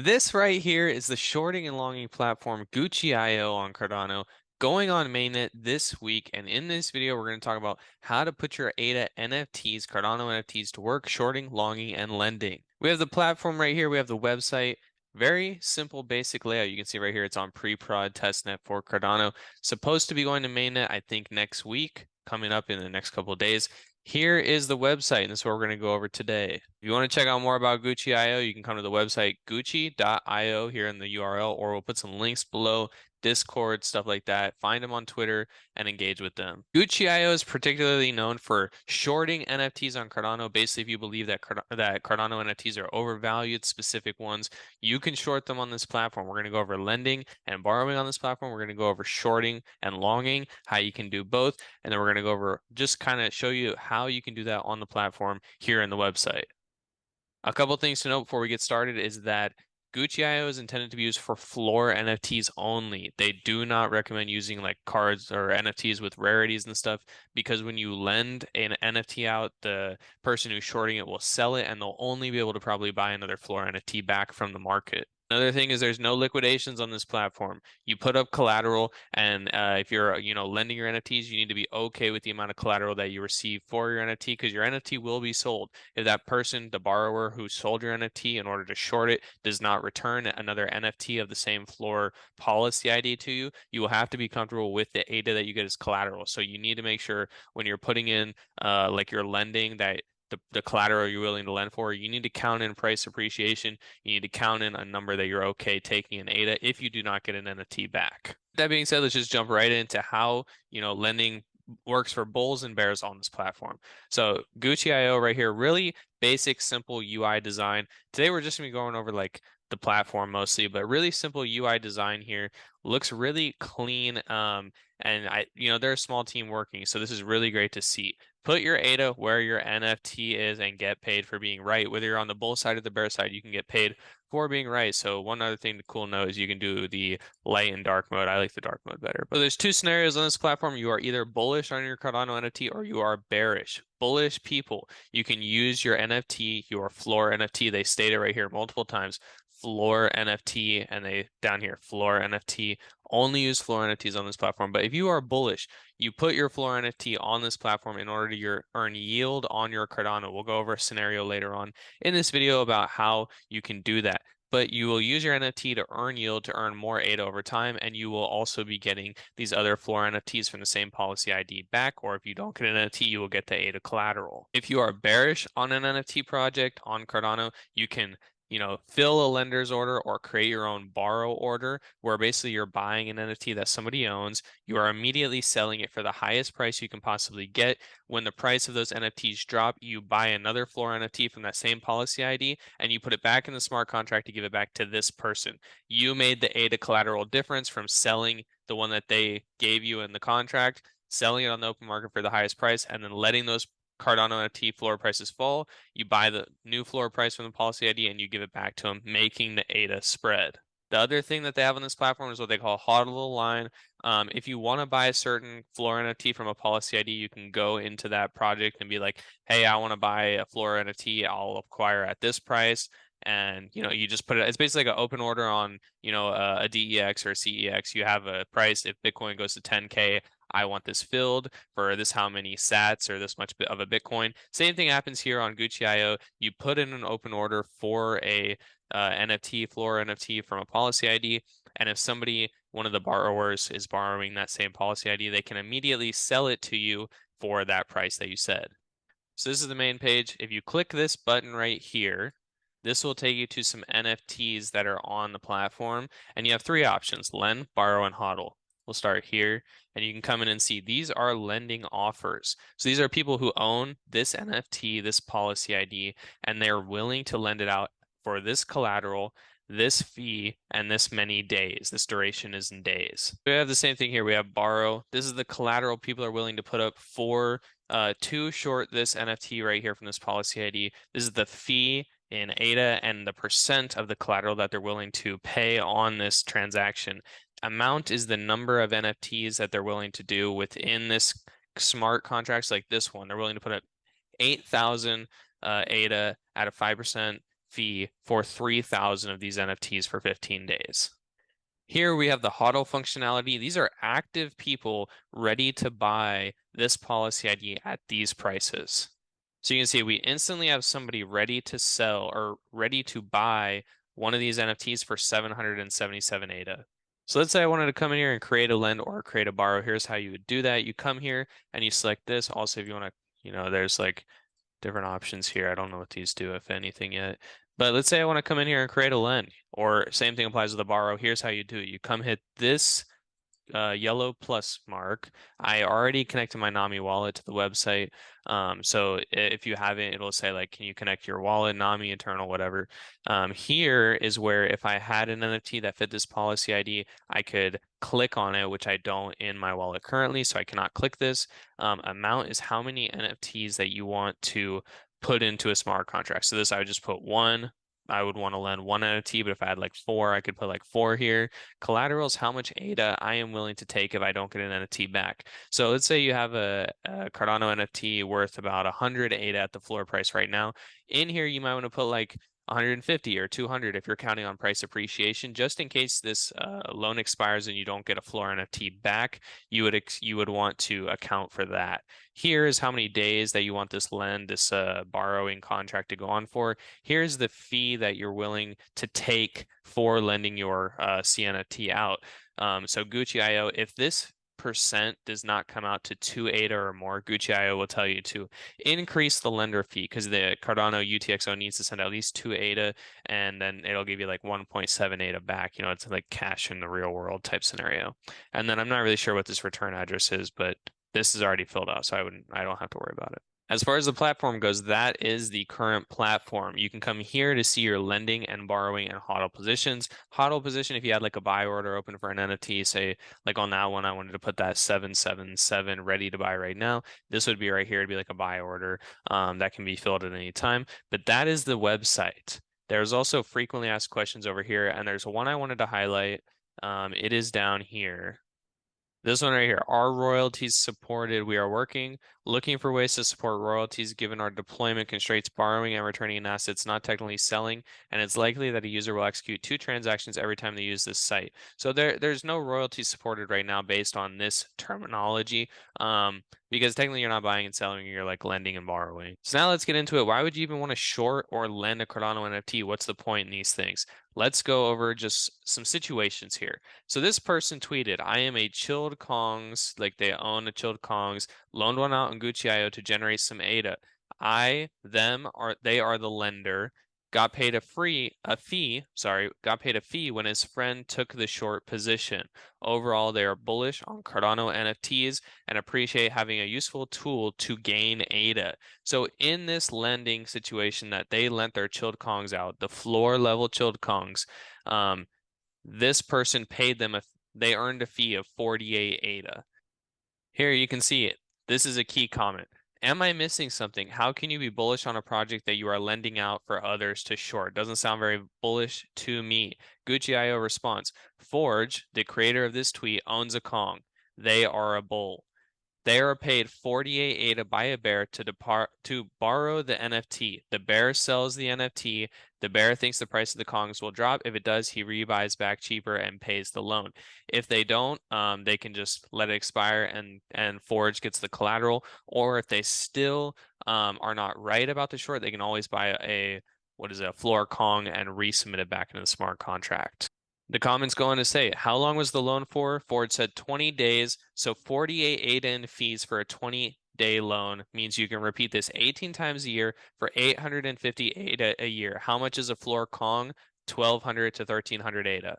This right here is the shorting and longing platform Gucci.io on Cardano going on mainnet this week. And in this video, we're going to talk about how to put your ADA NFTs, Cardano NFTs to work, shorting, longing, and lending. We have the platform right here. We have the website. Very simple, basic layout. You can see right here, it's on pre-prod testnet for Cardano. Supposed to be going to mainnet, I think, next week, coming up in the next couple of days. Here is the website, and this is what we're going to go over today. If you want to check out more about Gucci.io, you can come to the website Gucci.io here in the URL, or we'll put some links below, Discord, stuff like that. Find them on Twitter and engage with them. Gucci.io is particularly known for shorting NFTs on Cardano. Basically, if you believe that Cardano NFTs are overvalued, specific ones, you can short them on this platform. We're going to go over lending and borrowing on this platform. We're going to go over shorting and longing, how you can do both. And then we're going to go over just kind of show you how you can do that on the platform here in the website. A couple things to note before we get started is that Gucci.io is intended to be used for floor NFTs only. They do not recommend using like cards or NFTs with rarities and stuff because when you lend an NFT out, the person who's shorting it will sell it and they'll only be able to probably buy another floor NFT back from the market. Another thing is there's no liquidations on this platform. You put up collateral, and if you're, lending your NFTs, you need to be okay with the amount of collateral that you receive for your NFT because your NFT will be sold. If that person, the borrower who sold your NFT in order to short it, does not return another NFT of the same floor policy ID to you, you will have to be comfortable with the ADA that you get as collateral. So you need to make sure when you're putting in like your lending that the collateral you're willing to lend for, you need to count in price appreciation. You need to count in a number that you're okay taking an ADA if you do not get an NFT back. That being said, let's just jump right into how, lending works for bulls and bears on this platform. So Gucci.io right here, really basic, simple UI design. Today we're just gonna be going over like the platform mostly, but really simple UI design here. Looks really clean. And they're a small team working, so this is really great to see. Put your ADA where your NFT is and get paid for being right. Whether you're on the bull side or the bear side, you can get paid for being right. So one other thing to cool note is you can do the light and dark mode. I like the dark mode better. But there's two scenarios on this platform. You are either bullish on your Cardano NFT or you are bearish. Bullish people, you can use your NFT, your floor NFT. They state it right here multiple times. Floor NFT, and they down here, floor NFT. Only use floor NFTs on this platform. But if you are bullish, you put your floor NFT on this platform in order to earn yield on your Cardano. We'll go over a scenario later on in this video about how you can do that. But you will use your NFT to earn yield to earn more ADA over time, and you will also be getting these other floor NFTs from the same policy ID back, or if you don't get an NFT, you will get the ADA collateral. If you are bearish on an NFT project on Cardano, you can fill a lender's order or create your own borrow order where basically you're buying an NFT that somebody owns. You are immediately selling it for the highest price you can possibly get. When the price of those NFTs drop, you buy another floor NFT from that same policy ID and you put it back in the smart contract to give it back to this person. You made the ADA collateral difference from selling the one that they gave you in the contract, selling it on the open market for the highest price, and then letting those Cardano NFT floor prices fall, you buy the new floor price from the policy ID and you give it back to them, making the ADA spread. The other thing that they have on this platform is what they call hodl line. If you want to buy a certain floor NFT from a policy ID, you can go into that project and be like, hey, I want to buy a floor NFT. I'll acquire at this price. And you just put it, it's basically like an open order on a DEX or a CEX. You have a price. If Bitcoin goes to 10K, I want this filled for this how many sats or this much of a Bitcoin. Same thing happens here on Gucci.io. You put in an open order for a NFT, floor NFT from a policy ID. And if one of the borrowers is borrowing that same policy ID, they can immediately sell it to you for that price that you said. So this is the main page. If you click this button right here, this will take you to some NFTs that are on the platform. And you have three options: lend, borrow, and hodl. We'll start here and you can come in and see these are lending offers. So these are people who own this NFT, this policy ID, and they're willing to lend it out for this collateral, this fee, and this many days. This duration is in days. We have the same thing here. We have borrow. This is the collateral people are willing to put up for to short this NFT right here from this policy ID. This is the fee in ADA and the percent of the collateral that they're willing to pay on this transaction. Amount is the number of NFTs that they're willing to do within this smart contracts like this one. They're willing to put up 8,000 ADA at a 5% fee for 3,000 of these NFTs for 15 days. Here we have the HODL functionality. These are active people ready to buy this policy ID at these prices. So you can see we instantly have somebody ready to sell or ready to buy one of these NFTs for 777 ADA. So let's say I wanted to come in here and create a lend or create a borrow. Here's how you would do that. You come here and you select this. Also, if you want to, there's like different options here. I don't know what these do, if anything yet. But let's say I want to come in here and create a lend, or same thing applies with the borrow. Here's how you do it. You come hit this yellow plus mark. I already connected my Nami wallet to the website. So if you haven't, it'll say like, can you connect your wallet, Nami, Eternal, whatever. Here is where if I had an NFT that fit this policy ID, I could click on it, which I don't in my wallet currently, so I cannot click this. Amount is how many NFTs that you want to put into a smart contract. So this, I would just put one. I would want to lend one NFT, but if I had like four, I could put like four here. Collateral is how much ADA I am willing to take if I don't get an NFT back. So let's say you have a Cardano NFT worth about 100 ADA at the floor price right now. In here, you might want to put like 150 or 200 if you're counting on price appreciation, just in case this loan expires and you don't get a floor NFT back. You would want to account for that. Here is how many days that you want this borrowing contract to go on for. Here's the fee that you're willing to take for lending your CNFT out. So Gucci.io, if this percent does not come out to 2 ADA or more, Gucci.io will tell you to increase the lender fee because the Cardano UTXO needs to send at least 2 ADA, and then it'll give you like 1.7 ADA back. It's like cash in the real world type scenario. And then I'm not really sure what this return address is, but this is already filled out, so I don't have to worry about it. As far as the platform goes, that is the current platform. You can come here to see your lending and borrowing and HODL positions. HODL position, if you had like a buy order open for an NFT, say like on that one, I wanted to put that 777 ready to buy right now. This would be right here. It'd be like a buy order that can be filled at any time. But that is the website. There's also frequently asked questions over here, and there's one I wanted to highlight. It is down here. This one right here, are royalties supported? We are looking for ways to support royalties given our deployment constraints, borrowing and returning an assets, not technically selling, and it's likely that a user will execute 2 transactions every time they use this site. So there's no royalties supported right now based on this terminology, because technically you're not buying and selling, you're like lending and borrowing. So now let's get into it. Why would you even want to short or lend a Cardano NFT? What's the point in these things? Let's go over just some situations here. So this person tweeted, I am a chilled Kongs, like they own a chilled Kongs, loaned one out on Gucci.io to generate some ADA. They are the lender, got paid a fee when his friend took the short position. Overall, they are bullish on Cardano NFTs and appreciate having a useful tool to gain ADA. So in this lending situation that they lent their chilled Kongs out, the floor level chilled Kongs, this person paid them they earned a fee of 48 ADA. Here you can see it. This is a key comment. Am I missing something? How can you be bullish on a project that you are lending out for others to short? Doesn't sound very bullish to me. Gucci.io response. Forge, the creator of this tweet, owns a Kong. They are a bull. They are paid 48 ADA by a bear to borrow the NFT. The bear sells the NFT. The bear thinks the price of the Kongs will drop. If it does, he rebuys back cheaper and pays the loan. If they don't, they can just let it expire and Forge gets the collateral. Or if they still are not right about the short, they can always buy a floor Kong and resubmit it back into the smart contract. The comments go on to say, how long was the loan for? Ford said 20 days. So 48 ADA in fees for a 20-day loan means you can repeat this 18 times a year for 850 ADA a year. How much is a floor Kong? 1,200 to 1,300 ADA.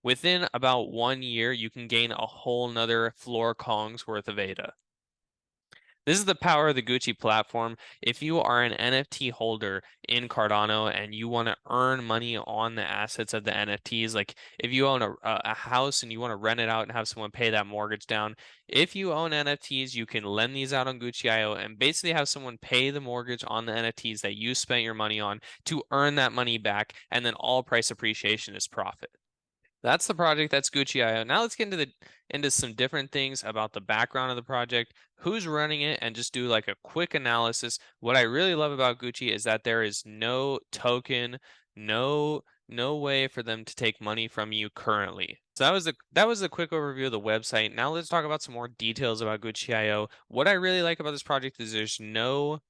Within about 1 year, you can gain a whole nother floor Kong's worth of ADA. This is the power of the Gucci platform. If you are an NFT holder in Cardano and you want to earn money on the assets of the NFTs, like if you own a house and you want to rent it out and have someone pay that mortgage down, if you own NFTs, you can lend these out on Gucci.io and basically have someone pay the mortgage on the NFTs that you spent your money on to earn that money back, and then all price appreciation is profit. That's the project. That's Gucci.io. Now let's get into some different things about the background of the project, who's running it, and just do like a quick analysis. What I really love about Gucci is that there is no token, no way for them to take money from you currently. So that was a quick overview of the website. Now let's talk about some more details about Gucci.io. What I really like about this project is there's no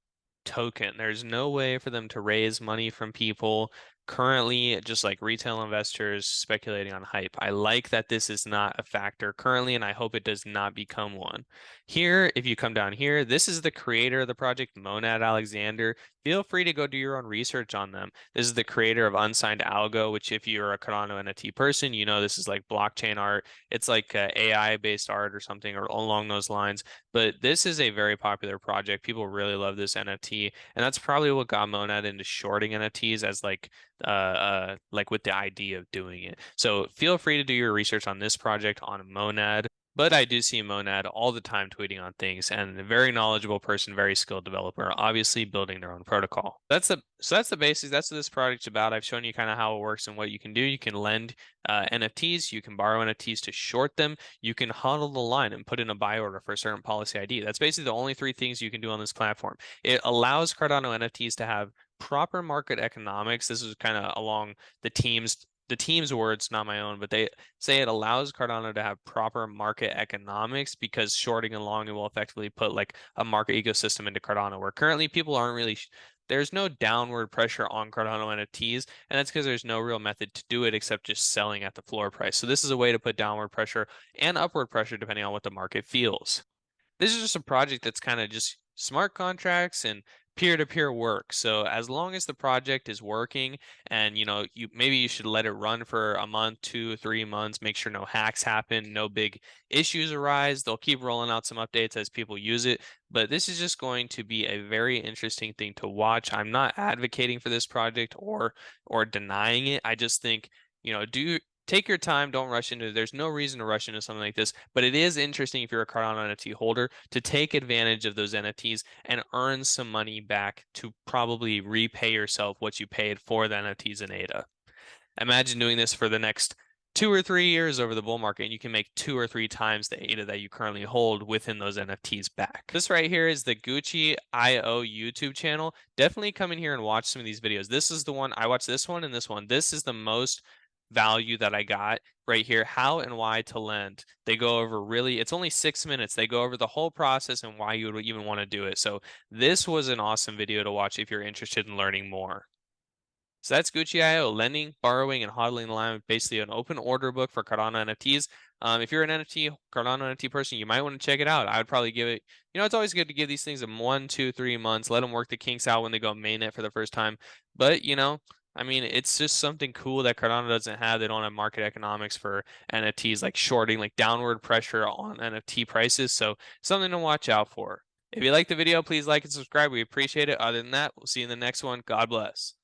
token. There's no way for them to raise money from people currently, just like retail investors speculating on hype. I like that this is not a factor currently, and I hope it does not become one. Here, if you come down here, this is the creator of the project, Monad Alexander. Feel free to go do your own research on them. This is the creator of Unsigned Algo, which if you're a Cardano NFT person, you know this is like blockchain art. It's like AI-based art or something or along those lines. But this is a very popular project. People really love this NFT, and that's probably what got Monad into shorting NFTs as like with the idea of doing it. So feel free to do your research on this project on Monad. But I do see Monad all the time tweeting on things, and a very knowledgeable person, very skilled developer, obviously building their own protocol. That's the basics. That's what this project's about. I've shown you kind of how it works and what you can do. You can lend NFTs, you can borrow NFTs to short them, you can huddle the line and put in a buy order for a certain policy ID. That's basically the only three things you can do on this platform. It allows Cardano NFTs to have proper market economics. This is kind of along the team's words, not my own, but they say it allows Cardano to have proper market economics because shorting and longing will effectively put like a market ecosystem into Cardano, where currently people aren't really. There's no downward pressure on Cardano NFTs, and that's because there's no real method to do it except just selling at the floor price. So this is a way to put downward pressure and upward pressure depending on what the market feels. This is just a project that's kind of just smart contracts and peer-to-peer work. So as long as the project is working and you should let it run for a month, 2, 3 months, make sure no hacks happen, no big issues arise. They'll keep rolling out some updates as people use it. But this is just going to be a very interesting thing to watch. I'm not advocating for this project or denying it. I just think, do take your time, don't rush into it. There's no reason to rush into something like this, but it is interesting if you're a Cardano NFT holder to take advantage of those NFTs and earn some money back to probably repay yourself what you paid for the NFTs in ADA. Imagine doing this for the next 2 or 3 years over the bull market, and you can make 2 or 3 times the ADA that you currently hold within those NFTs back. This right here is the Gucci IO YouTube channel. Definitely come in here and watch some of these videos. This is the one I watched, this one and this one. This is the most value that I got right here. How and why to lend. They go over really, it's only 6 minutes. They go over the whole process and why you would even want to do it. So this was an awesome video to watch if you're interested in learning more. So that's Gucci.io, lending, borrowing, and hodling the line with basically an open order book for Cardano NFTs. If you're an Cardano NFT person, you might want to check it out. I would probably give it, it's always good to give these things a 1, 2, 3 months, let them work the kinks out when they go mainnet for the first time. But, I mean, it's just something cool that Cardano doesn't have. They don't have market economics for NFTs, like shorting, like downward pressure on NFT prices. So something to watch out for. If you like the video, please like and subscribe. We appreciate it. Other than that, we'll see you in the next one. God bless.